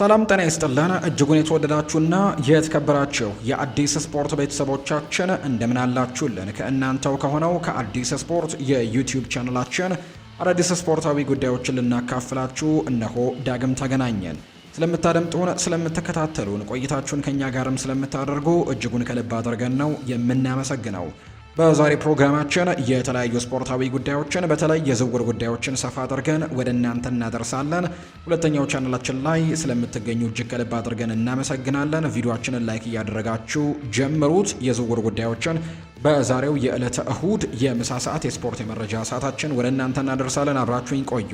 ሰላም ጤና ይስጥልን እጅጉን የተወደዳችሁና የተከበራችሁ የአዲስ ስፖርት ቤተሰቦቻችን እንደምን አላችሁልን? ከእናንተው ከሆነው ከአዲስ ስፖርት የዩቲዩብ ቻናላችን አዳዲስ ስፖርታዊ ጉዳዮችን ልናካፍላችሁ እነሆ ዳግም ተገናኘን። ስለምታደምጡን፣ ስለምትከታተሉን፣ ቆይታችሁን ከኛ ጋርም ስለምታደርጉ እጅጉን ከልብ አድርገን ነው የምናመሰግነው። በዛሬ ፕሮግራማችን የተለያዩ ስፖርታዊ ጉዳዮችን በተለይ የዝውውር ጉዳዮችን ሰፋ አድርገን ወደ እናንተ እናደርሳለን። ሁለተኛው ቻናላችን ላይ ስለምትገኙ እጅግ ከልብ አድርገን እናመሰግናለን። ቪዲዮአችንን ላይክ እያደረጋችሁ ጀምሩት። የዝውውር ጉዳዮችን በዛሬው የዕለተ እሁድ የምሳ ሰዓት የስፖርት የመረጃ ሰዓታችን ወደ እናንተ እናደርሳለን። አብራችሁኝ ቆዩ።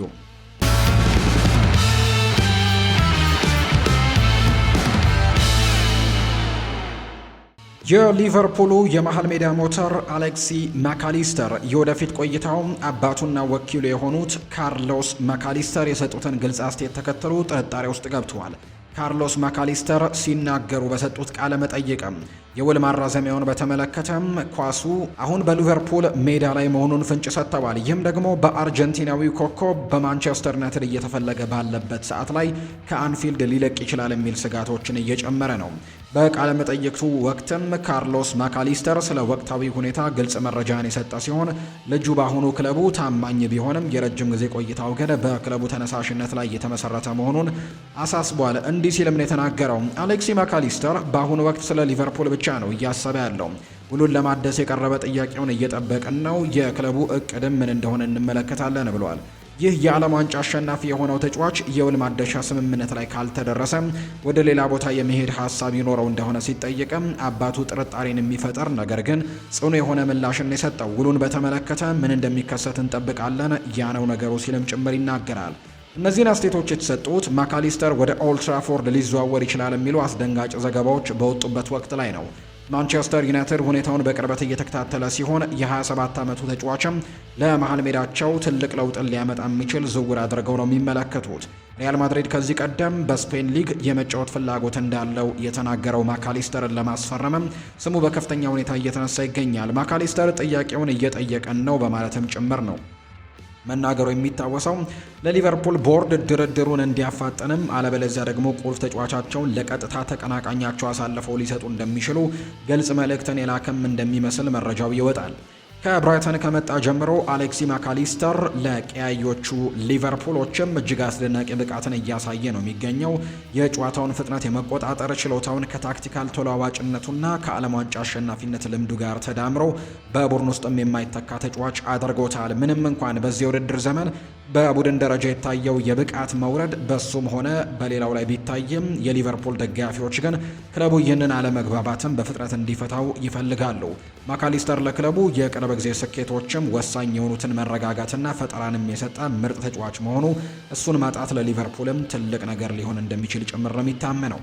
የሊቨርፑሉ የመሃል ሜዳ ሞተር አሌክሲ ማካሊስተር የወደፊት ቆይታው አባቱና ወኪሉ የሆኑት ካርሎስ ማካሊስተር የሰጡትን ግልጽ አስተያየት ተከትሎ ጥርጣሬ ውስጥ ገብተዋል። ካርሎስ ማካሊስተር ሲናገሩ በሰጡት ቃለ መጠይቅም የውል ማራዘሚያውን በተመለከተም ኳሱ አሁን በሊቨርፑል ሜዳ ላይ መሆኑን ፍንጭ ሰጥተዋል። ይህም ደግሞ በአርጀንቲናዊው ኮከብ በማንቸስተር ዩናይትድ እየተፈለገ ባለበት ሰዓት ላይ ከአንፊልድ ሊለቅ ይችላል የሚል ስጋቶችን እየጨመረ ነው። በቃለ መጠይቅቱ ወቅትም ካርሎስ ማካሊስተር ስለ ወቅታዊ ሁኔታ ግልጽ መረጃን የሰጠ ሲሆን ልጁ በአሁኑ ክለቡ ታማኝ ቢሆንም የረጅም ጊዜ ቆይታው ግን በክለቡ ተነሳሽነት ላይ የተመሰረተ መሆኑን አሳስቧል። እንዲህ ሲልም ነው የተናገረው። አሌክሲ ማካሊስተር በአሁኑ ወቅት ስለ ሊቨርፑል ብቻ ነው እያሰበ ያለው። ውሉን ለማደስ የቀረበ ጥያቄውን እየጠበቅን ነው። የክለቡ እቅድም ምን እንደሆነ እንመለከታለን ብሏል። ይህ የዓለም ዋንጫ አሸናፊ የሆነው ተጫዋች የውል ማደሻ ስምምነት ላይ ካልተደረሰ ወደ ሌላ ቦታ የመሄድ ሀሳብ ይኖረው እንደሆነ ሲጠየቅም አባቱ ጥርጣሬን የሚፈጠር ነገር ግን ጽኑ የሆነ ምላሽን የሰጠው። ውሉን በተመለከተ ምን እንደሚከሰት እንጠብቃለን፣ ያ ነው ነገሩ ሲልም ጭምር ይናገራል። እነዚህን አስተያየቶች የተሰጡት ማካሊስተር ወደ ኦልድ ትራፎርድ ሊዘዋወር ይችላል የሚሉ አስደንጋጭ ዘገባዎች በወጡበት ወቅት ላይ ነው። ማንቸስተር ዩናይትድ ሁኔታውን በቅርበት እየተከታተለ ሲሆን የ27 ዓመቱ ተጫዋችም ለመሃል ሜዳቸው ትልቅ ለውጥን ሊያመጣ የሚችል ዝውውር አድርገው ነው የሚመለከቱት። ሪያል ማድሪድ ከዚህ ቀደም በስፔን ሊግ የመጫወት ፍላጎት እንዳለው የተናገረው ማካሊስተርን ለማስፈረምም ስሙ በከፍተኛ ሁኔታ እየተነሳ ይገኛል። ማካሊስተር ጥያቄውን እየጠየቀን ነው በማለትም ጭምር ነው መናገሩ የሚታወሰው። ለሊቨርፑል ቦርድ ድርድሩን እንዲያፋጥንም አለበለዚያ ደግሞ ቁልፍ ተጫዋቻቸውን ለቀጥታ ተቀናቃኛቸው አሳልፈው ሊሰጡ እንደሚችሉ ግልጽ መልእክትን የላከም እንደሚመስል መረጃው ይወጣል። ከብራይተን ከመጣ ጀምሮ አሌክሲ ማካሊስተር ለቀያዮቹ ሊቨርፑሎችም እጅግ አስደናቂ ብቃትን እያሳየ ነው የሚገኘው። የጨዋታውን ፍጥነት የመቆጣጠር ችሎታውን ከታክቲካል ተለዋዋጭነቱና ከዓለም ዋንጫ አሸናፊነት ልምዱ ጋር ተዳምሮ በቡድን ውስጥም የማይተካ ተጫዋች አድርጎታል። ምንም እንኳን በዚህ ውድድር ዘመን በቡድን ደረጃ የታየው የብቃት መውረድ በሱም ሆነ በሌላው ላይ ቢታይም የሊቨርፑል ደጋፊዎች ግን ክለቡ ይህንን አለመግባባትን በፍጥነት እንዲፈታው ይፈልጋሉ። ማካሊስተር ለክለቡ የቅርብ ጊዜ ስኬቶችም ወሳኝ የሆኑትን መረጋጋትና ፈጠራንም የሰጠ ምርጥ ተጫዋች መሆኑ እሱን ማጣት ለሊቨርፑልም ትልቅ ነገር ሊሆን እንደሚችል ጭምር ነው የሚታመነው።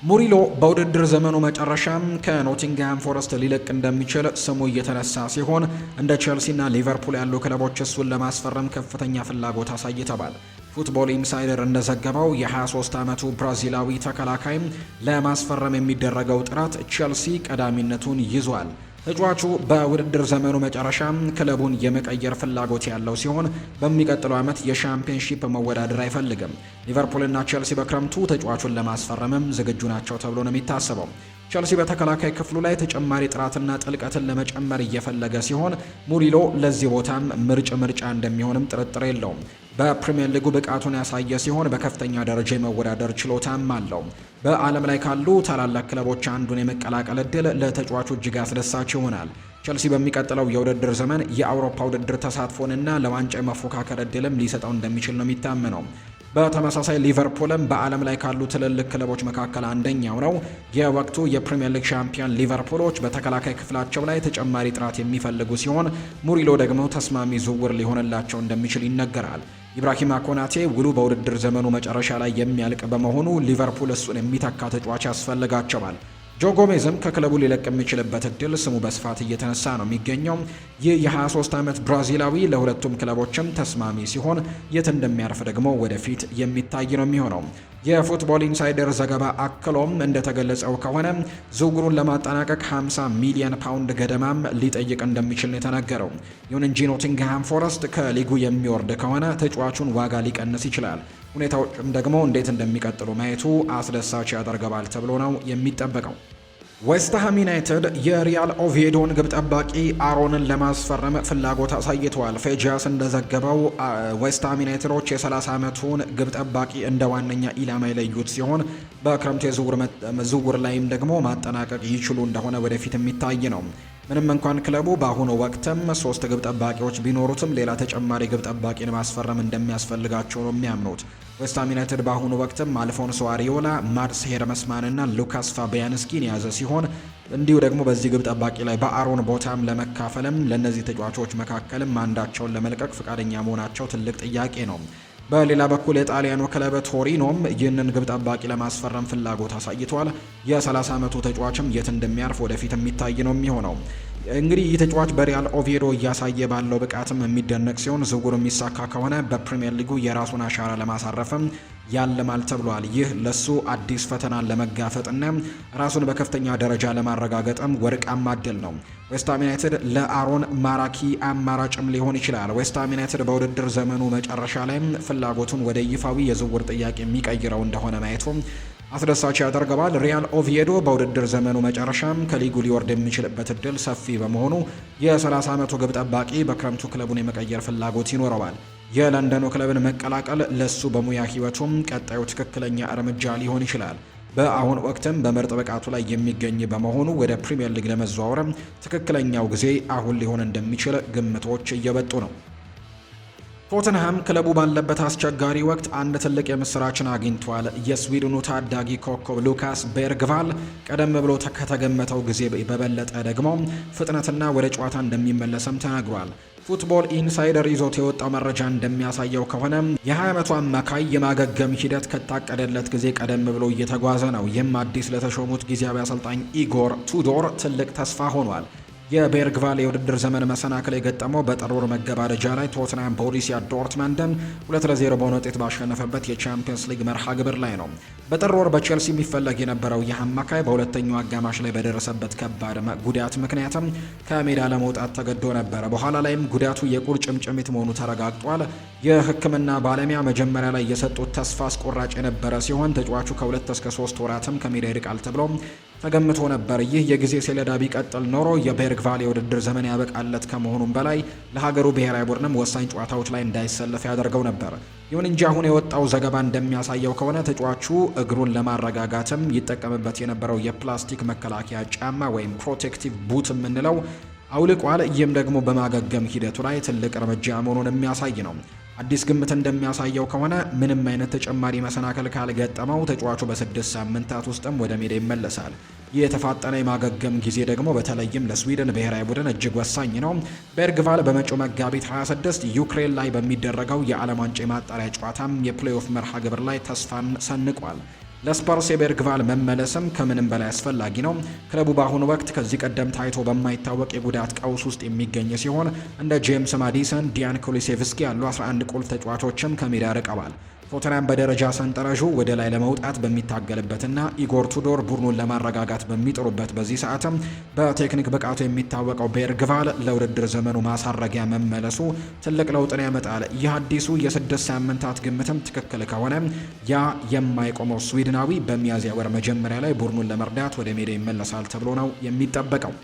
ሙሪሎ በውድድር ዘመኑ መጨረሻም ከኖቲንግሃም ፎረስት ሊለቅ እንደሚችል ስሙ እየተነሳ ሲሆን እንደ ቼልሲና ሊቨርፑል ያሉ ክለቦች እሱን ለማስፈረም ከፍተኛ ፍላጎት አሳይተዋል። ፉትቦል ኢንሳይደር እንደዘገበው የ23 ዓመቱ ብራዚላዊ ተከላካይም ለማስፈረም የሚደረገው ጥረት ቼልሲ ቀዳሚነቱን ይዟል። ተጫዋቹ በውድድር ዘመኑ መጨረሻ ክለቡን የመቀየር ፍላጎት ያለው ሲሆን በሚቀጥለው ዓመት የሻምፒዮንሺፕ መወዳደር አይፈልግም። ሊቨርፑልና ቼልሲ በክረምቱ ተጫዋቹን ለማስፈረምም ዝግጁ ናቸው ተብሎ ነው የሚታሰበው። ቼልሲ በተከላካይ ክፍሉ ላይ ተጨማሪ ጥራትና ጥልቀትን ለመጨመር እየፈለገ ሲሆን ሙሪሎ ለዚህ ቦታም ምርጫ እንደሚሆንም ጥርጥር የለውም። በፕሪሚየር ሊጉ ብቃቱን ያሳየ ሲሆን በከፍተኛ ደረጃ የመወዳደር ችሎታም አለው። በዓለም ላይ ካሉ ታላላቅ ክለቦች አንዱን የመቀላቀል እድል ለተጫዋቹ እጅግ አስደሳች ይሆናል። ቼልሲ በሚቀጥለው የውድድር ዘመን የአውሮፓ ውድድር ተሳትፎንና ለዋንጫ መፎካከር እድልም ሊሰጠው እንደሚችል ነው የሚታመነው። በተመሳሳይ ሊቨርፑልም በዓለም ላይ ካሉ ትልልቅ ክለቦች መካከል አንደኛው ነው። የወቅቱ የፕሪሚየር ሊግ ሻምፒዮን ሊቨርፑሎች በተከላካይ ክፍላቸው ላይ ተጨማሪ ጥራት የሚፈልጉ ሲሆን ሙሪሎ ደግሞ ተስማሚ ዝውውር ሊሆንላቸው እንደሚችል ይነገራል። ኢብራሂማ ኮናቴ ውሉ በውድድር ዘመኑ መጨረሻ ላይ የሚያልቅ በመሆኑ ሊቨርፑል እሱን የሚተካ ተጫዋች ያስፈልጋቸዋል። ጆ ጎሜዝም ከክለቡ ሊለቅ የሚችልበት እድል ስሙ በስፋት እየተነሳ ነው የሚገኘው። ይህ የ23 ዓመት ብራዚላዊ ለሁለቱም ክለቦችም ተስማሚ ሲሆን የት እንደሚያርፍ ደግሞ ወደፊት የሚታይ ነው የሚሆነው። የፉትቦል ኢንሳይደር ዘገባ አክሎም እንደተገለጸው ከሆነ ዝውውሩን ለማጠናቀቅ 50 ሚሊዮን ፓውንድ ገደማም ሊጠይቅ እንደሚችል ነው የተነገረው። ይሁን እንጂ ኖቲንግሃም ፎረስት ከሊጉ የሚወርድ ከሆነ ተጫዋቹን ዋጋ ሊቀንስ ይችላል። ሁኔታዎችም ደግሞ እንዴት እንደሚቀጥሉ ማየቱ አስደሳች ያደርገዋል ተብሎ ነው የሚጠበቀው። ዌስትሃም ዩናይትድ የሪያል ኦቪዬዶን ግብ ጠባቂ አሮንን ለማስፈረም ፍላጎት አሳይተዋል። ፌጂያስ እንደዘገበው ዌስትሃም ዩናይትዶች የ30 ዓመቱን ግብ ጠባቂ እንደ ዋነኛ ኢላማ የለዩት ሲሆን በክረምቱ ዝውውር ላይም ደግሞ ማጠናቀቅ ይችሉ እንደሆነ ወደፊት የሚታይ ነው። ምንም እንኳን ክለቡ በአሁኑ ወቅትም 3 ግብ ጠባቂዎች ቢኖሩትም ሌላ ተጨማሪ ግብ ጠባቂን ማስፈረም እንደሚያስፈልጋቸው ነው የሚያምኑት። ዌስትሃም ዩናይትድ በአሁኑ ወቅትም አልፎንሶ አሪዮላ፣ ማድስ ሄርመስማንና ሉካስ ፋቢያንስኪን የያዘ ሲሆን እንዲሁ ደግሞ በዚህ ግብ ጠባቂ ላይ በአሮን ቦታም ለመካፈልም ለእነዚህ ተጫዋቾች መካከልም አንዳቸውን ለመልቀቅ ፈቃደኛ መሆናቸው ትልቅ ጥያቄ ነው። በሌላ በኩል የጣሊያኑ ክለብ ቶሪኖም ይህንን ግብ ጠባቂ ለማስፈረም ፍላጎት አሳይቷል። የ30 ዓመቱ ተጫዋችም የት እንደሚያርፍ ወደፊት የሚታይ ነው የሚሆነው። እንግዲህ ይህ ተጫዋች በሪያል ኦቪዬዶ እያሳየ ባለው ብቃትም የሚደነቅ ሲሆን ዝውውሩ የሚሳካ ከሆነ በፕሪሚየር ሊጉ የራሱን አሻራ ለማሳረፍም ያልማል ተብሏል። ይህ ለሱ አዲስ ፈተናን ለመጋፈጥና ራሱን በከፍተኛ ደረጃ ለማረጋገጥም ወርቃማ እድል ነው። ዌስትሃም ዩናይትድ ለአሮን ማራኪ አማራጭም ሊሆን ይችላል። ዌስትሃም ዩናይትድ በውድድር ዘመኑ መጨረሻ ላይም ፍላጎቱን ወደ ይፋዊ የዝውውር ጥያቄ የሚቀይረው እንደሆነ ማየቱ አስደሳች ያደርገዋል። ሪያል ኦቪዬዶ በውድድር ዘመኑ መጨረሻም ከሊጉ ሊወርድ የሚችልበት እድል ሰፊ በመሆኑ የ30 ዓመቱ ግብ ጠባቂ በክረምቱ ክለቡን የመቀየር ፍላጎት ይኖረዋል። የለንደኑ ክለብን መቀላቀል ለሱ በሙያ ህይወቱም ቀጣዩ ትክክለኛ እርምጃ ሊሆን ይችላል። በአሁን ወቅትም በምርጥ ብቃቱ ላይ የሚገኝ በመሆኑ ወደ ፕሪሚየር ሊግ ለመዘዋወርም ትክክለኛው ጊዜ አሁን ሊሆን እንደሚችል ግምቶች እየበጡ ነው። ቶተንሃም ክለቡ ባለበት አስቸጋሪ ወቅት አንድ ትልቅ የምስራችን አግኝቷል። የስዊድኑ ታዳጊ ኮከብ ሉካስ ቤርግቫል ቀደም ብሎ ከተገመተው ጊዜ በበለጠ ደግሞ ፍጥነትና ወደ ጨዋታ እንደሚመለስም ተናግሯል። ፉትቦል ኢንሳይደር ይዞት የወጣው መረጃ እንደሚያሳየው ከሆነ የ20 ዓመቱ አማካይ የማገገም ሂደት ከታቀደለት ጊዜ ቀደም ብሎ እየተጓዘ ነው። ይህም አዲስ ለተሾሙት ጊዜያዊ አሰልጣኝ ኢጎር ቱዶር ትልቅ ተስፋ ሆኗል። የቤርግቫል የውድድር ዘመን መሰናክል የገጠመው በጥር ወር መገባደጃ ላይ ቶትናም ቦሩሲያ ዶርትመንድን 2-0 በሆነ ውጤት ባሸነፈበት የቻምፒየንስ ሊግ መርሃ ግብር ላይ ነው። በጥር ወር በቼልሲ የሚፈለግ የነበረው ይህ አማካይ በሁለተኛው አጋማሽ ላይ በደረሰበት ከባድ ጉዳት ምክንያትም ከሜዳ ለመውጣት ተገዶ ነበር። በኋላ ላይም ጉዳቱ የቁርጭምጭሚት መሆኑ ተረጋግጧል። የሕክምና ባለሙያ መጀመሪያ ላይ የሰጡት ተስፋ አስቆራጭ የነበረ ሲሆን ተጫዋቹ ከ2 እስከ 3 ወራትም ከሜዳ ይርቃል ተብሎ ተገምቶ ነበር። ይህ የጊዜ ሰሌዳ ቢቀጥል ኖሮ የቤርግቫል የውድድር ዘመን ያበቃለት ከመሆኑም በላይ ለሀገሩ ብሔራዊ ቡድንም ወሳኝ ጨዋታዎች ላይ እንዳይሰለፍ ያደርገው ነበር። ይሁን እንጂ አሁን የወጣው ዘገባ እንደሚያሳየው ከሆነ ተጫዋቹ እግሩን ለማረጋጋትም ይጠቀምበት የነበረው የፕላስቲክ መከላከያ ጫማ ወይም ፕሮቴክቲቭ ቡት የምንለው አውልቋል። ይህም ደግሞ በማገገም ሂደቱ ላይ ትልቅ እርምጃ መሆኑን የሚያሳይ ነው። አዲስ ግምት እንደሚያሳየው ከሆነ ምንም አይነት ተጨማሪ መሰናከል ካልገጠመው ተጫዋቹ በ6 ሳምንታት ውስጥም ወደ ሜዳ ይመለሳል። ይህ የተፋጠነ የማገገም ጊዜ ደግሞ በተለይም ለስዊድን ብሔራዊ ቡድን እጅግ ወሳኝ ነው። ቤርግቫል በመጪው መጋቢት 26 ዩክሬን ላይ በሚደረገው የዓለም ዋንጫ የማጣሪያ ጨዋታም የፕሌይኦፍ መርሃ ግብር ላይ ተስፋን ሰንቋል። ለስፐርስ የቤርግቫል መመለስም ከምንም በላይ አስፈላጊ ነው። ክለቡ በአሁኑ ወቅት ከዚህ ቀደም ታይቶ በማይታወቅ የጉዳት ቀውስ ውስጥ የሚገኝ ሲሆን እንደ ጄምስ ማዲሰን፣ ዲያን ኩሉሴቭስኪ ያሉ 11 ቁልፍ ተጫዋቾችም ከሜዳ ርቀዋል። ቶተንሃም በደረጃ ሰንጠረዡ ወደ ላይ ለመውጣት በሚታገልበትና ኢጎር ቱዶር ቡድኑን ለማረጋጋት በሚጥሩበት በዚህ ሰዓትም በቴክኒክ ብቃቱ የሚታወቀው ቤርግቫል ለውድድር ዘመኑ ማሳረጊያ መመለሱ ትልቅ ለውጥን ያመጣል። ይህ አዲሱ የ6 ሳምንታት ግምትም ትክክል ከሆነ ያ የማይቆመው ስዊድናዊ በሚያዝያ ወር መጀመሪያ ላይ ቡድኑን ለመርዳት ወደ ሜዳ ይመለሳል ተብሎ ነው የሚጠበቀው።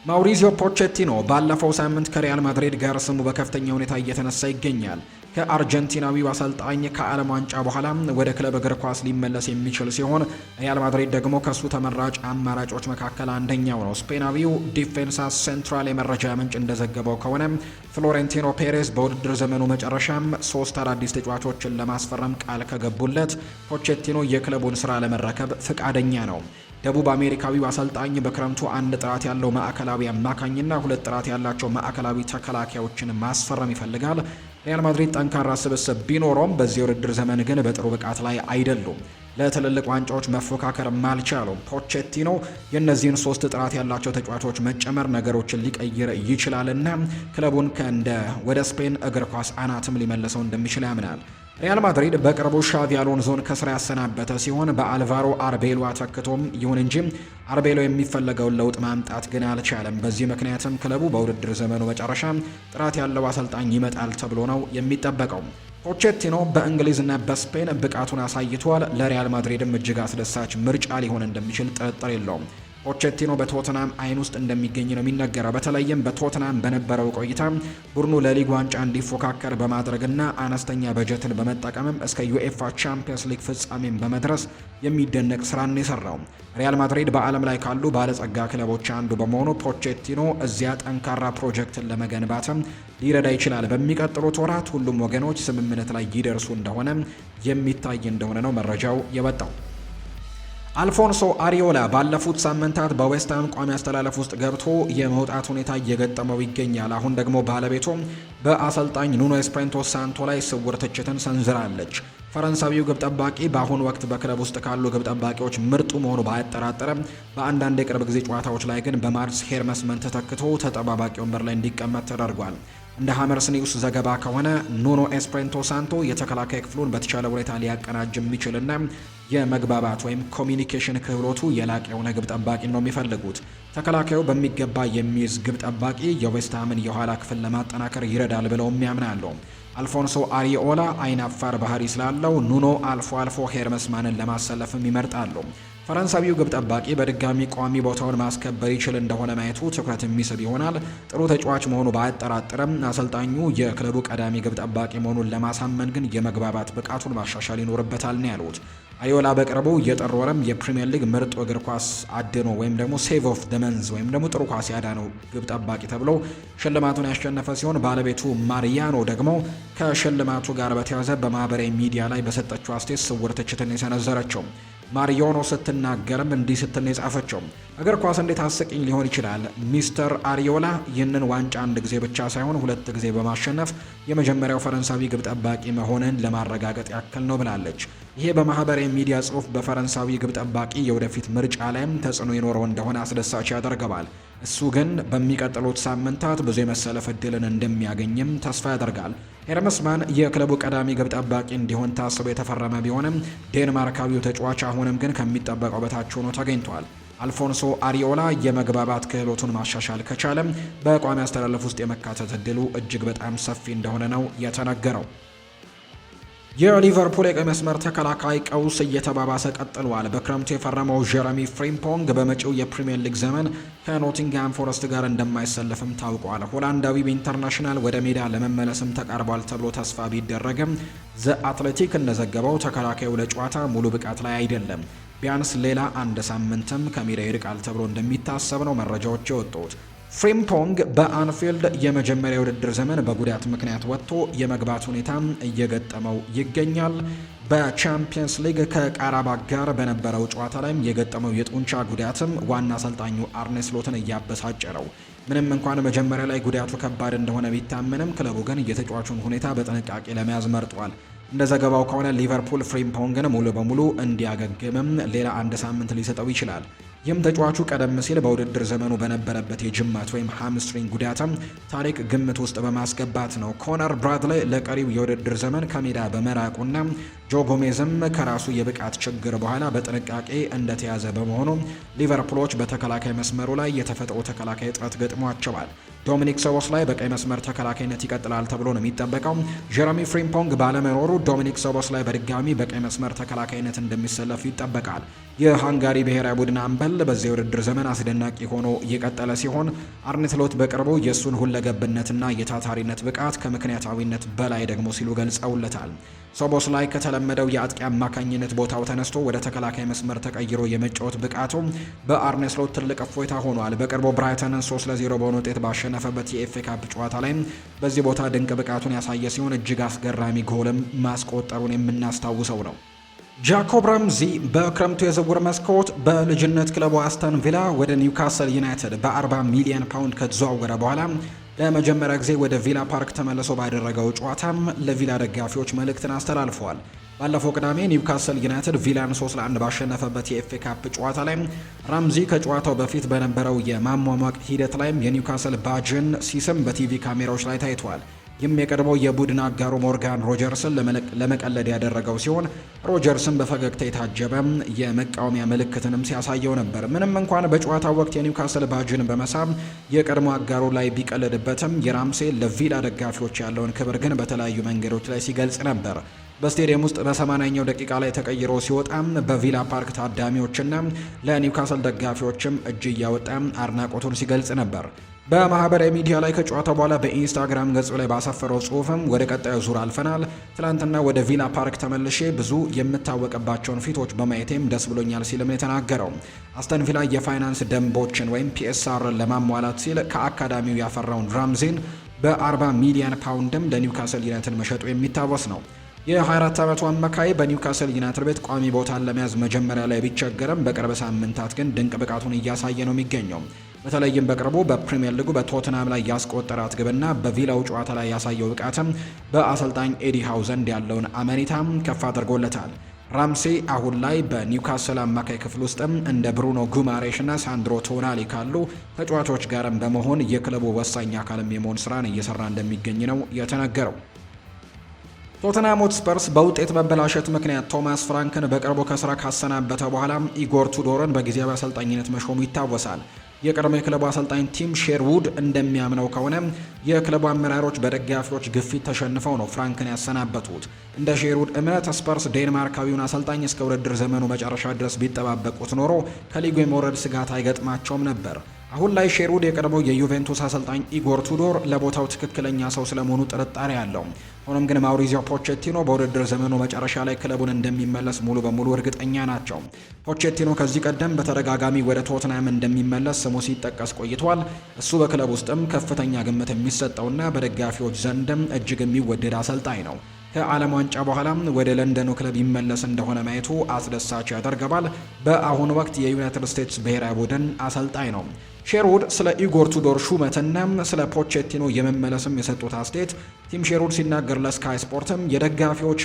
ማውሪዚዮ ፖቼቲኖ ባለፈው ሳምንት ከሪያል ማድሪድ ጋር ስሙ በከፍተኛ ሁኔታ እየተነሳ ይገኛል። ከአርጀንቲናዊው አሰልጣኝ ከዓለም ዋንጫ በኋላ ወደ ክለብ እግር ኳስ ሊመለስ የሚችል ሲሆን ሪያል ማድሪድ ደግሞ ከሱ ተመራጭ አማራጮች መካከል አንደኛው ነው። ስፔናዊው ዲፌንሳ ሴንትራል የመረጃ ምንጭ እንደዘገበው ከሆነ ፍሎሬንቲኖ ፔሬዝ በውድድር ዘመኑ መጨረሻም 3 አዳዲስ ተጫዋቾችን ለማስፈረም ቃል ከገቡለት ፖቼቲኖ የክለቡን ስራ ለመረከብ ፈቃደኛ ነው። ደቡብ አሜሪካዊው አሰልጣኝ በክረምቱ አንድ ጥራት ያለው ማዕከላዊ አማካኝና 2 ጥራት ያላቸው ማዕከላዊ ተከላካዮችን ማስፈረም ይፈልጋል። ሪያል ማድሪድ ጠንካራ ስብስብ ቢኖረውም በዚህ ውድድር ዘመን ግን በጥሩ ብቃት ላይ አይደሉም። ለትልልቅ ዋንጫዎች መፎካከር አልቻሉም። ፖቼቲኖ የእነዚህን 3 ጥራት ያላቸው ተጫዋቾች መጨመር ነገሮችን ሊቀይር ይችላልና ክለቡን ወደ ስፔን እግር ኳስ አናትም ሊመልሰው እንደሚችል ያምናል። ሪያል ማድሪድ በቅርቡ ሻቪ አሎንዞን ከስራ ያሰናበተ ሲሆን በአልቫሮ አርቤሎ ተክቶም ይሁን እንጂ አርቤሎ የሚፈለገውን ለውጥ ማምጣት ግን አልቻለም። በዚህ ምክንያትም ክለቡ በውድድር ዘመኑ መጨረሻ ጥራት ያለው አሰልጣኝ ይመጣል ተብሎ ነው የሚጠበቀው። ፖቼቲኖ በእንግሊዝና በስፔን ብቃቱን አሳይቷል። ለሪያል ማድሪድም እጅግ አስደሳች ምርጫ ሊሆን እንደሚችል ጥርጥር የለውም። ፖቼቲኖ በቶትናም አይን ውስጥ እንደሚገኝ ነው የሚነገረው። በተለይም በቶትናም በነበረው ቆይታ ቡድኑ ለሊግ ዋንጫ እንዲፎካከር በማድረግና አነስተኛ በጀትን በመጠቀምም እስከ ዩኤፋ ቻምፒየንስ ሊግ ፍጻሜን በመድረስ የሚደነቅ ስራን የሰራው። ሪያል ማድሪድ በዓለም ላይ ካሉ ባለጸጋ ክለቦች አንዱ በመሆኑ ፖቼቲኖ እዚያ ጠንካራ ፕሮጀክትን ለመገንባትም ሊረዳ ይችላል። በሚቀጥሉት ወራት ሁሉም ወገኖች ስምምነት ላይ ይደርሱ እንደሆነ የሚታይ እንደሆነ ነው መረጃው የወጣው። አልፎንሶ አሪዮላ ባለፉት ሳምንታት በዌስትሃም ቋሚ አስተላለፍ ውስጥ ገብቶ የመውጣት ሁኔታ እየገጠመው ይገኛል። አሁን ደግሞ ባለቤቱ በአሰልጣኝ ኑኖ ኤስፕሬንቶ ሳንቶ ላይ ስውር ትችትን ሰንዝራለች። ፈረንሳዊው ግብ ጠባቂ በአሁኑ ወቅት በክለብ ውስጥ ካሉ ግብ ጠባቂዎች ምርጡ መሆኑ ባያጠራጥርም በአንዳንድ የቅርብ ጊዜ ጨዋታዎች ላይ ግን በማርስ ሄርመስመን ተተክቶ ተጠባባቂ ወንበር ላይ እንዲቀመጥ ተደርጓል። እንደ ሀመርስ ኒውስ ዘገባ ከሆነ ኑኖ ኤስፕሬንቶ ሳንቶ የተከላካይ ክፍሉን በተቻለ ሁኔታ ሊያቀናጅ የሚችልና የመግባባት ወይም ኮሚኒኬሽን ክህሎቱ የላቀ የሆነ ግብ ጠባቂ ነው የሚፈልጉት። ተከላካዩ በሚገባ የሚይዝ ግብ ጠባቂ የዌስትሃምን የኋላ ክፍል ለማጠናከር ይረዳል ብለውም ያምናሉ። አልፎንሶ አሪኦላ አይናፋር ባህሪ ስላለው ኑኖ አልፎ አልፎ ሄርመስማንን ለማሰለፍም ይመርጣሉ። ፈረንሳዊው ግብ ጠባቂ በድጋሚ ቋሚ ቦታውን ማስከበር ይችል እንደሆነ ማየቱ ትኩረት የሚስብ ይሆናል። ጥሩ ተጫዋች መሆኑ ባያጠራጥርም አሰልጣኙ የክለቡ ቀዳሚ ግብ ጠባቂ መሆኑን ለማሳመን ግን የመግባባት ብቃቱን ማሻሻል ይኖርበታል ነው ያሉት። አዮላ በቅርቡ የጥር ወርም የፕሪሚየር ሊግ ምርጡ እግር ኳስ አድኖ ወይም ደግሞ ሴቭ ኦፍ ደ መንዝ ወይም ደግሞ ጥሩ ኳስ ያዳነው ግብ ጠባቂ ተብሎ ሽልማቱን ያሸነፈ ሲሆን ባለቤቱ ማሪያኖ ደግሞ ከሽልማቱ ጋር በተያያዘ በማህበራዊ ሚዲያ ላይ በሰጠችው አስተያየት ስውር ትችትን የሰነዘረችው። ማሪዮኖ ስትናገርም እንዲህ ስትል የጻፈችው እግር ኳስ እንዴት አስቂኝ ሊሆን ይችላል። ሚስተር አሪዮላ ይህንን ዋንጫ አንድ ጊዜ ብቻ ሳይሆን 2 ጊዜ በማሸነፍ የመጀመሪያው ፈረንሳዊ ግብ ጠባቂ መሆንን ለማረጋገጥ ያክል ነው ብላለች። ይሄ በማህበራዊ ሚዲያ ጽሑፍ በፈረንሳዊ ግብ ጠባቂ የወደፊት ምርጫ ላይም ተጽዕኖ ይኖረው እንደሆነ አስደሳች ያደርገዋል። እሱ ግን በሚቀጥሉት ሳምንታት ብዙ የመሰለፍ እድልን እንደሚያገኝም ተስፋ ያደርጋል። ሄርመስማን የክለቡ ቀዳሚ ግብ ጠባቂ እንዲሆን ታስቦ የተፈረመ ቢሆንም ዴንማርካዊው ተጫዋች አሁንም ግን ከሚጠበቀው በታች ሆኖ ተገኝቷል። አልፎንሶ አሪዮላ የመግባባት ክህሎቱን ማሻሻል ከቻለም በቋሚ አስተላለፍ ውስጥ የመካተት እድሉ እጅግ በጣም ሰፊ እንደሆነ ነው የተነገረው። የሊቨርፑል የቀይ መስመር ተከላካይ ቀውስ እየተባባሰ ቀጥሏል። በክረምቱ የፈረመው ጀረሚ ፍሪምፖንግ በመጪው የፕሪሚየር ሊግ ዘመን ከኖቲንግሃም ፎረስት ጋር እንደማይሰለፍም ታውቋል። ሆላንዳዊው ኢንተርናሽናል ወደ ሜዳ ለመመለስም ተቃርቧል ተብሎ ተስፋ ቢደረግም ዘ አትሌቲክ እንደዘገበው ተከላካዩ ለጨዋታ ሙሉ ብቃት ላይ አይደለም። ቢያንስ ሌላ 1 ሳምንትም ከሜዳ ይርቃል ተብሎ እንደሚታሰብ ነው መረጃዎች የወጡት። ፍሪምፖንግ በአንፊልድ የመጀመሪያ ውድድር ዘመን በጉዳት ምክንያት ወጥቶ የመግባት ሁኔታ እየገጠመው ይገኛል። በቻምፒየንስ ሊግ ከቃራባግ ጋር በነበረው ጨዋታ ላይም የገጠመው የጡንቻ ጉዳትም ዋና አሰልጣኙ አርኔ ስሎትን እያበሳጨ ነው። ምንም እንኳን መጀመሪያ ላይ ጉዳቱ ከባድ እንደሆነ ቢታመንም ክለቡ ግን የተጫዋቹን ሁኔታ በጥንቃቄ ለመያዝ መርጧል። እንደ ዘገባው ከሆነ ሊቨርፑል ፍሪምፖንግን ሙሉ በሙሉ እንዲያገግምም ሌላ 1 ሳምንት ሊሰጠው ይችላል። ይህም ተጫዋቹ ቀደም ሲል በውድድር ዘመኑ በነበረበት የጅማት ወይም ሃምስትሪንግ ጉዳትም ታሪክ ግምት ውስጥ በማስገባት ነው። ኮነር ብራድሌ ለቀሪው የውድድር ዘመን ከሜዳ በመራቁና ጆ ጎሜዝም ከራሱ የብቃት ችግር በኋላ በጥንቃቄ እንደተያዘ በመሆኑ ሊቨርፑሎች በተከላካይ መስመሩ ላይ የተፈጥሮ ተከላካይ እጥረት ገጥሟቸዋል። ዶሚኒክ ሶቦስላይ በቀይ መስመር ተከላካይነት ይቀጥላል ተብሎ ነው የሚጠበቀው። ጀረሚ ፍሪምፖንግ ባለመኖሩ ዶሚኒክ ሶቦስላይ በድጋሚ በቀይ መስመር ተከላካይነት እንደሚሰለፉ ይጠበቃል። የሃንጋሪ ብሔራዊ ቡድን አምበል በዚህ ውድድር ዘመን አስደናቂ ሆኖ የቀጠለ ሲሆን አርኔ ስሎት በቅርቡ የእሱን ሁለገብነትና የታታሪነት ብቃት ከምክንያታዊነት በላይ ደግሞ ሲሉ ገልጸውለታል። ሶቦስላይ ከተለመደው የአጥቂ አማካኝነት ቦታው ተነስቶ ወደ ተከላካይ መስመር ተቀይሮ የመጫወት ብቃቱ በአርኔ ስሎት ትልቅ እፎይታ ሆኗል። በቅርቡ ብራይተንን 3-0 በሆነ ውጤት ባሸነፈበት የኤፍኤ ካፕ ጨዋታ ላይ በዚህ ቦታ ድንቅ ብቃቱን ያሳየ ሲሆን እጅግ አስገራሚ ጎልም ማስቆጠሩን የምናስታውሰው ነው። ጃኮብ ራምዚ በክረምቱ የዝውውር መስኮት በልጅነት ክለቡ አስተን ቪላ ወደ ኒውካስል ዩናይትድ በ40 ሚሊዮን ፓውንድ ከተዘዋወረ በኋላ ለመጀመሪያ ጊዜ ወደ ቪላ ፓርክ ተመልሶ ባደረገው ጨዋታም ለቪላ ደጋፊዎች መልእክትን አስተላልፈዋል። ባለፈው ቅዳሜ ኒውካስል ዩናይትድ ቪላን 3-1 ባሸነፈበት የኤፍኤ ካፕ ጨዋታ ላይ ራምዚ ከጨዋታው በፊት በነበረው የማሟሟቅ ሂደት ላይም የኒውካስል ባጅን ሲስም በቲቪ ካሜራዎች ላይ ታይቷል። ይህም የቀድሞው የቡድን አጋሩ ሞርጋን ሮጀርስን ለመቀለድ ያደረገው ሲሆን ሮጀርስን በፈገግታ የታጀበ የመቃወሚያ ምልክትንም ሲያሳየው ነበር። ምንም እንኳን በጨዋታው ወቅት የኒውካስል ባጅን በመሳብ የቀድሞ አጋሩ ላይ ቢቀልድበትም የራምሴ ለቪላ ደጋፊዎች ያለውን ክብር ግን በተለያዩ መንገዶች ላይ ሲገልጽ ነበር። በስቴዲየም ውስጥ በ80ኛው ደቂቃ ላይ ተቀይሮ ሲወጣም በቪላ ፓርክ ታዳሚዎችና ለኒውካስል ደጋፊዎችም እጅ እያወጣ አድናቆቱን ሲገልጽ ነበር። በማህበራዊ ሚዲያ ላይ ከጨዋታ በኋላ በኢንስታግራም ገጹ ላይ ባሰፈረው ጽሁፍም ወደ ቀጣዩ ዙር አልፈናል። ትላንትና ወደ ቪላ ፓርክ ተመልሼ ብዙ የምታወቅባቸውን ፊቶች በማየቴም ደስ ብሎኛል ሲልም የተናገረው። አስተን ቪላ የፋይናንስ ደንቦችን ወይም ፒኤስአርን ለማሟላት ሲል ከአካዳሚው ያፈራውን ራምዚን በ40 ሚሊዮን ፓውንድም ለኒውካስል ዩናይትድ መሸጡ የሚታወስ ነው። የ24 ዓመቱ አማካይ በኒውካስል ዩናይትድ ቤት ቋሚ ቦታን ለመያዝ መጀመሪያ ላይ ቢቸገርም በቅርብ ሳምንታት ግን ድንቅ ብቃቱን እያሳየ ነው የሚገኘው። በተለይም በቅርቡ በፕሪሚየር ሊጉ በቶትናም ላይ ያስቆጠራት ግብና በቪላው ጨዋታ ላይ ያሳየው ብቃትም በአሰልጣኝ ኤዲ ሃው ዘንድ ያለውን አመኔታም ከፍ አድርጎለታል። ራምሴ አሁን ላይ በኒውካስል አማካይ ክፍል ውስጥም እንደ ብሩኖ ጉማሬሽ እና ሳንድሮ ቶናሊ ካሉ ተጫዋቾች ጋርም በመሆን የክለቡ ወሳኝ አካልም የመሆን ስራን እየሰራ እንደሚገኝ ነው የተነገረው። ቶተንሃም ሆትስፐርስ በውጤት መበላሸት ምክንያት ቶማስ ፍራንክን በቅርቡ ከስራ ካሰናበተ በኋላ ኢጎር ቱዶርን በጊዜያዊ አሰልጣኝነት መሾሙ ይታወሳል። የቀድሞ የክለቡ አሰልጣኝ ቲም ሼርውድ እንደሚያምነው ከሆነ የክለቡ አመራሮች በደጋፊዎች ግፊት ተሸንፈው ነው ፍራንክን ያሰናበቱት። እንደ ሼርውድ እምነት ስፐርስ ዴንማርካዊውን አሰልጣኝ እስከ ውድድር ዘመኑ መጨረሻ ድረስ ቢጠባበቁት ኖሮ ከሊጉ የመውረድ ስጋት አይገጥማቸውም ነበር። አሁን ላይ ሼርውድ የቀድሞው የዩቬንቱስ አሰልጣኝ ኢጎር ቱዶር ለቦታው ትክክለኛ ሰው ስለመሆኑ ጥርጣሬ አለው። ሆኖም ግን ማውሪዚዮ ፖቼቲኖ በውድድር ዘመኑ መጨረሻ ላይ ክለቡን እንደሚመለስ ሙሉ በሙሉ እርግጠኛ ናቸው። ፖቼቲኖ ከዚህ ቀደም በተደጋጋሚ ወደ ቶትናም እንደሚመለስ ስሙ ሲጠቀስ ቆይቷል። እሱ በክለብ ውስጥም ከፍተኛ ግምት የሚሰጠውና በደጋፊዎች ዘንድም እጅግ የሚወደድ አሰልጣኝ ነው። ከዓለም ዋንጫ በኋላም ወደ ለንደኑ ክለብ ይመለስ እንደሆነ ማየቱ አስደሳች ያደርገዋል። በአሁኑ ወቅት የዩናይትድ ስቴትስ ብሔራዊ ቡድን አሰልጣኝ ነው። ሼርውድ ስለ ኢጎር ቱዶር ሹመትና ስለ ፖቼቲኖ የመመለስም የሰጡት አስተያየት ቲም ሼርውድ ሲናገር ለስካይ ስፖርትም የደጋፊዎች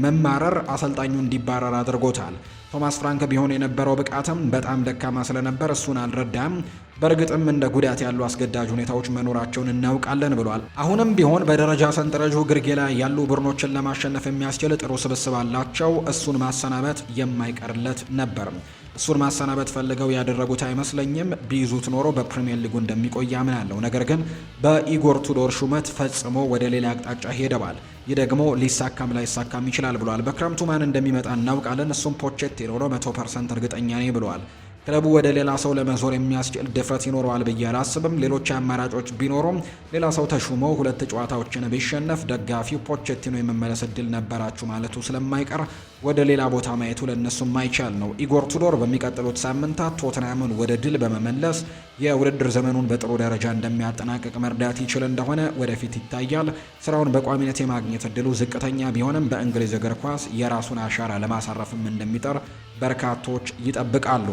መማረር አሰልጣኙ እንዲባረር አድርጎታል። ቶማስ ፍራንክ ቢሆን የነበረው ብቃትም በጣም ደካማ ስለነበር እሱን አልረዳም። በእርግጥም እንደ ጉዳት ያሉ አስገዳጅ ሁኔታዎች መኖራቸውን እናውቃለን ብሏል። አሁንም ቢሆን በደረጃ ሰንጠረዡ ግርጌ ላይ ያሉ ቡድኖችን ለማሸነፍ የሚያስችል ጥሩ ስብስብ አላቸው። እሱን ማሰናበት የማይቀርለት ነበር። እሱን ማሰናበት ፈልገው ያደረጉት አይመስለኝም። ቢይዙት ኖሮ በፕሪሚየር ሊጉ እንደሚቆይ ያምናለሁ። ነገር ግን በኢጎር ቱዶር ሹመት ፈጽሞ ወደ ሌላ አቅጣጫ ሄደዋል። ይህ ደግሞ ሊሳካም ላይሳካም ይችላል ብሏል። በክረምቱ ማን እንደሚመጣ እናውቃለን። እሱም ፖቼቲኖ ነው፣ 100% እርግጠኛ ነኝ ብሏል። ክለቡ ወደ ሌላ ሰው ለመዞር የሚያስችል ድፍረት ይኖረዋል ብዬ አላስብም። ሌሎች አማራጮች ቢኖሩም ሌላ ሰው ተሹሞ 2 ጨዋታዎችን ቢሸነፍ ደጋፊው ፖቼቲኖ የመመለስ እድል ነበራችሁ ማለቱ ስለማይቀር ወደ ሌላ ቦታ ማየቱ ለእነሱ ማይቻል ነው። ኢጎር ቱዶር በሚቀጥሉት ሳምንታት ቶትናምን ወደ ድል በመመለስ የውድድር ዘመኑን በጥሩ ደረጃ እንደሚያጠናቅቅ መርዳት ይችል እንደሆነ ወደፊት ይታያል። ስራውን በቋሚነት የማግኘት እድሉ ዝቅተኛ ቢሆንም በእንግሊዝ እግር ኳስ የራሱን አሻራ ለማሳረፍም እንደሚጠር በርካቶች ይጠብቃሉ።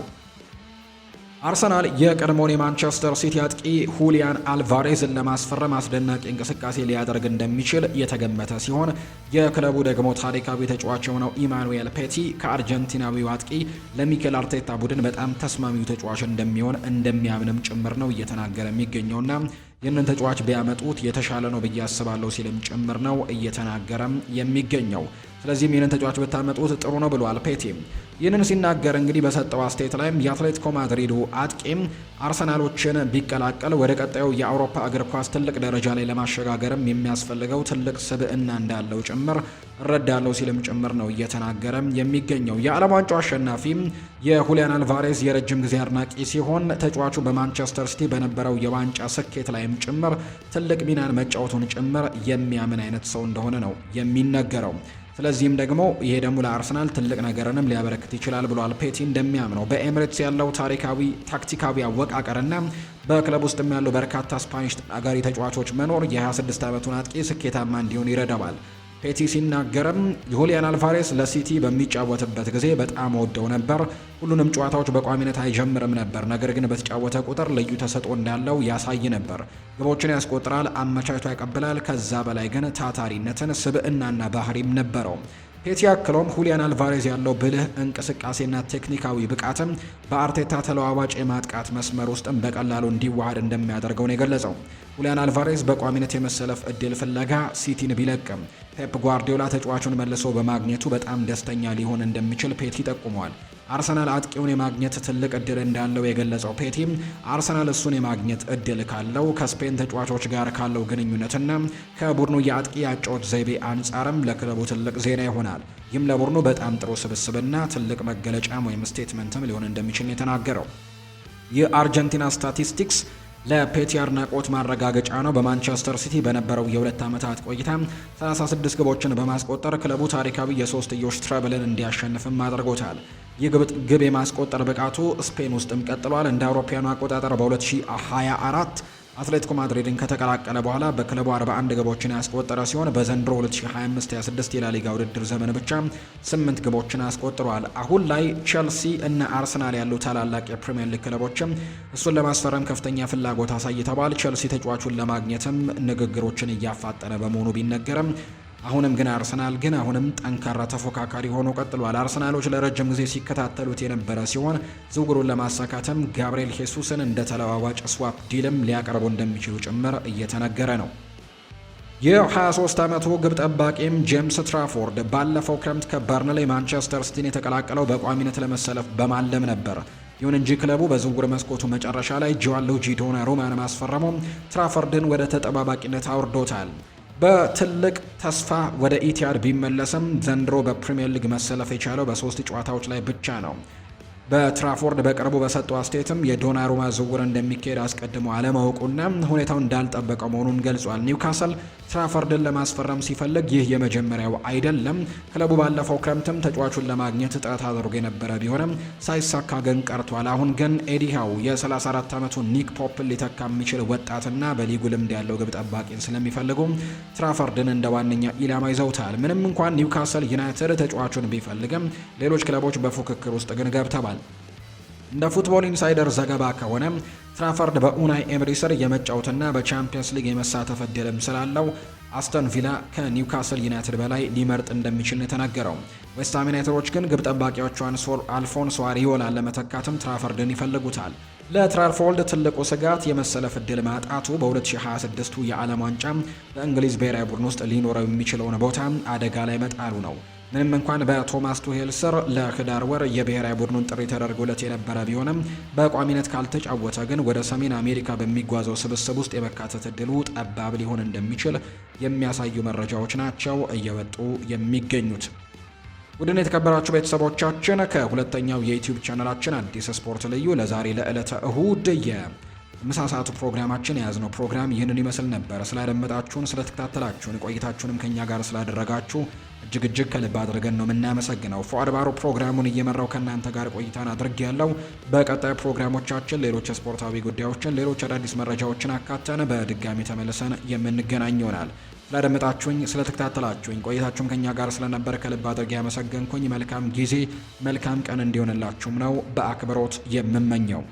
አርሰናል የቀድሞውን የማንቸስተር ሲቲ አጥቂ ሁሊያን አልቫሬዝን ለማስፈረም አስደናቂ እንቅስቃሴ ሊያደርግ እንደሚችል የተገመተ ሲሆን የክለቡ ደግሞ ታሪካዊ ተጫዋች የሆነው ኢማኑኤል ፔቲ ከአርጀንቲናዊው አጥቂ ለሚኬል አርቴታ ቡድን በጣም ተስማሚው ተጫዋች እንደሚሆን እንደሚያምንም ጭምር ነው እየተናገረ የሚገኘውና ይህንን ተጫዋች ቢያመጡት የተሻለ ነው ብዬ አስባለሁ ሲልም ጭምር ነው እየተናገረም የሚገኘው። ስለዚህም ይህንን ተጫዋች ብታመጡት ጥሩ ነው ብሏል ፔቲ። ይህንን ሲናገር እንግዲህ በሰጠው አስተያየት ላይም የአትሌቲኮ ማድሪዱ አጥቂም አርሰናሎችን ቢቀላቀል ወደ ቀጣዩ የአውሮፓ እግር ኳስ ትልቅ ደረጃ ላይ ለማሸጋገርም የሚያስፈልገው ትልቅ ስብዕና እንዳለው ጭምር እረዳለሁ ሲልም ጭምር ነው እየተናገረም የሚገኘው። የዓለም ዋንጫው አሸናፊም የሁሊያን አልቫሬዝ የረጅም ጊዜ አድናቂ ሲሆን ተጫዋቹ በማንቸስተር ሲቲ በነበረው የዋንጫ ስኬት ላይም ጭምር ትልቅ ሚናን መጫወቱን ጭምር የሚያምን አይነት ሰው እንደሆነ ነው የሚነገረው። ስለዚህም ደግሞ ይሄ ደግሞ ለአርሰናል ትልቅ ነገርንም ሊያበረክት ይችላል ብሏል ፔቲ እንደሚያምነው። በኤምሬትስ ያለው ታክቲካዊ አወቃቀርና በክለብ ውስጥም ያለው በርካታ ስፓኒሽ ተናጋሪ ተጫዋቾች መኖር የ26 ዓመቱን አጥቂ ስኬታማ እንዲሆን ይረዳዋል። ፔቲ ሲናገርም ሁሊያን አልቫሬስ ለሲቲ በሚጫወትበት ጊዜ በጣም ወደው ነበር። ሁሉንም ጨዋታዎች በቋሚነት አይጀምርም ነበር፣ ነገር ግን በተጫወተ ቁጥር ልዩ ተሰጥኦ እንዳለው ያሳይ ነበር። ግቦችን ያስቆጥራል፣ አመቻችቶ ያቀብላል። ከዛ በላይ ግን ታታሪነትን፣ ስብዕናና ባህሪም ነበረው። ፔቲ አክሎም ሁሊያን አልቫሬዝ ያለው ብልህ እንቅስቃሴና ቴክኒካዊ ብቃትም በአርቴታ ተለዋዋጭ የማጥቃት መስመር ውስጥም በቀላሉ እንዲዋሃድ እንደሚያደርገው ነው የገለጸው። ሁሊያን አልቫሬዝ በቋሚነት የመሰለፍ እድል ፍለጋ ሲቲን ቢለቅም ፔፕ ጓርዲዮላ ተጫዋቹን መልሶ በማግኘቱ በጣም ደስተኛ ሊሆን እንደሚችል ፔቲ ጠቁሟል። አርሰናል አጥቂውን የማግኘት ትልቅ እድል እንዳለው የገለጸው ፔቲም አርሰናል እሱን የማግኘት እድል ካለው ከስፔን ተጫዋቾች ጋር ካለው ግንኙነትና ከቡድኑ የአጥቂ አጨዋወት ዘይቤ አንጻርም ለክለቡ ትልቅ ዜና ይሆናል። ይህም ለቡድኑ በጣም ጥሩ ስብስብና ትልቅ መገለጫም ወይም ስቴትመንትም ሊሆን እንደሚችል የተናገረው የአርጀንቲና ስታቲስቲክስ ለፔቲ አድናቆት ማረጋገጫ ነው። በማንቸስተር ሲቲ በነበረው የ2 ዓመታት ቆይታ 36 ግቦችን በማስቆጠር ክለቡ ታሪካዊ የሶስትዮሽ ትረብልን እንዲያሸንፍም አድርጎታል። የግብ የማስቆጠር ብቃቱ ስፔን ውስጥም ቀጥሏል። እንደ አውሮፓውያኑ አቆጣጠር በ2024 አትሌቲኮ ማድሪድን ከተቀላቀለ በኋላ በክለቡ 41 ግቦችን ያስቆጠረ ሲሆን በዘንድሮ 2025-26 የላሊጋ ውድድር ዘመን ብቻ 8 ግቦችን አስቆጥሯል። አሁን ላይ ቼልሲ እና አርሰናል ያሉ ታላላቅ የፕሪሚየር ሊግ ክለቦችም እሱን ለማስፈረም ከፍተኛ ፍላጎት አሳይተዋል። ቼልሲ ተጫዋቹን ለማግኘትም ንግግሮችን እያፋጠነ በመሆኑ ቢነገርም አሁንም ግን አርሰናል አሁንም ጠንካራ ተፎካካሪ ሆኖ ቀጥሏል። አርሰናሎች ለረጅም ጊዜ ሲከታተሉት የነበረ ሲሆን ዝውውሩን ለማሳካትም ጋብሪኤል ሄሱስን እንደ ተለዋዋጭ ስዋፕ ዲልም ሊያቀርቡ እንደሚችሉ ጭምር እየተነገረ ነው። የ23 ዓመቱ ግብ ጠባቂም ጄምስ ትራፎርድ ባለፈው ክረምት ከበርንሌ ማንቸስተር ሲቲን የተቀላቀለው በቋሚነት ለመሰለፍ በማለም ነበር። ይሁን እንጂ ክለቡ በዝውውር መስኮቱ መጨረሻ ላይ ጂዋንሉጂ ዶናሩማን ማስፈረሙ ትራፎርድን ወደ ተጠባባቂነት አውርዶታል። በትልቅ ተስፋ ወደ ኢቲያድ ቢመለስም ዘንድሮ በፕሪሚየር ሊግ መሰለፍ የቻለው በ3 ጨዋታዎች ላይ ብቻ ነው። በትራፎርድ በቅርቡ በሰጠው አስተያየትም የዶናሩማ ዝውውር እንደሚካሄድ አስቀድሞ አለማወቁና ሁኔታው እንዳልጠበቀው መሆኑን ገልጿል። ኒውካስል ትራፎርድን ለማስፈረም ሲፈልግ ይህ የመጀመሪያው አይደለም። ክለቡ ባለፈው ክረምትም ተጫዋቹን ለማግኘት ጥረት አድርጎ የነበረ ቢሆንም ሳይሳካ ግን ቀርቷል። አሁን ግን ኤዲሃው የ34 ዓመቱ ኒክ ፖፕን ሊተካ የሚችል ወጣትና በሊጉ ልምድ ያለው ግብ ጠባቂን ስለሚፈልጉ ትራፎርድን እንደ ዋነኛ ኢላማ ይዘውታል። ምንም እንኳን ኒውካስል ዩናይትድ ተጫዋቹን ቢፈልግም ሌሎች ክለቦች በፉክክር ውስጥ ግን ገብተዋል። እንደ ፉትቦል ኢንሳይደር ዘገባ ከሆነ ትራፎርድ በኡናይ ኤምሪ ስር የመጫወትና በቻምፒየንስ ሊግ የመሳተፍ እድልም ስላለው አስተን ቪላ ከኒውካስል ዩናይትድ በላይ ሊመርጥ እንደሚችል የተናገረው። ዌስትሃም ዩናይትዶች ግን ግብ ጠባቂዎቹን አልፎንሶ አሪዮላን ለመተካትም ትራፎርድን ይፈልጉታል። ለትራፎርድ ትልቁ ስጋት የመሰለፍ እድል ማጣቱ በ2026ቱ የዓለም ዋንጫ በእንግሊዝ ብሔራዊ ቡድን ውስጥ ሊኖረው የሚችለውን ቦታ አደጋ ላይ መጣሉ ነው። ምንም እንኳን በቶማስ ቱሄል ስር ለህዳር ወር የብሔራዊ ቡድኑን ጥሪ ተደርጎለት የነበረ ቢሆንም በቋሚነት ካልተጫወተ ግን ወደ ሰሜን አሜሪካ በሚጓዘው ስብስብ ውስጥ የመካተት እድሉ ጠባብ ሊሆን እንደሚችል የሚያሳዩ መረጃዎች ናቸው እየወጡ የሚገኙት። ውድን የተከበራችሁ ቤተሰቦቻችን ከሁለተኛው የዩቲዩብ ቻናላችን አዲስ ስፖርት ልዩ ለዛሬ ለዕለተ እሁድ ምሳ ሰዓቱ ፕሮግራማችን የያዝነው ፕሮግራም ይህንን ይመስል ነበር። ስላደመጣችሁን፣ ስለተከታተላችሁን፣ ቆይታችሁንም ከኛ ጋር ስላደረጋችሁ እጅግ ከልብ አድርገን ነው የምናመሰግነው። ፉአድ ባሮ ፕሮግራሙን እየመራው ከእናንተ ጋር ቆይታን አድርግ ያለው። በቀጣይ ፕሮግራሞቻችን ሌሎች ስፖርታዊ ጉዳዮችን፣ ሌሎች አዳዲስ መረጃዎችን አካተን በድጋሚ ተመልሰን የምንገናኝ ይሆናል። ስላደመጣችሁኝ፣ ስለተከታተላችሁኝ፣ ቆይታችሁም ከኛ ጋር ስለነበር ከልብ አድርጌ ያመሰገንኩኝ። መልካም ጊዜ መልካም ቀን እንዲሆንላችሁም ነው በአክብሮት የምመኘው።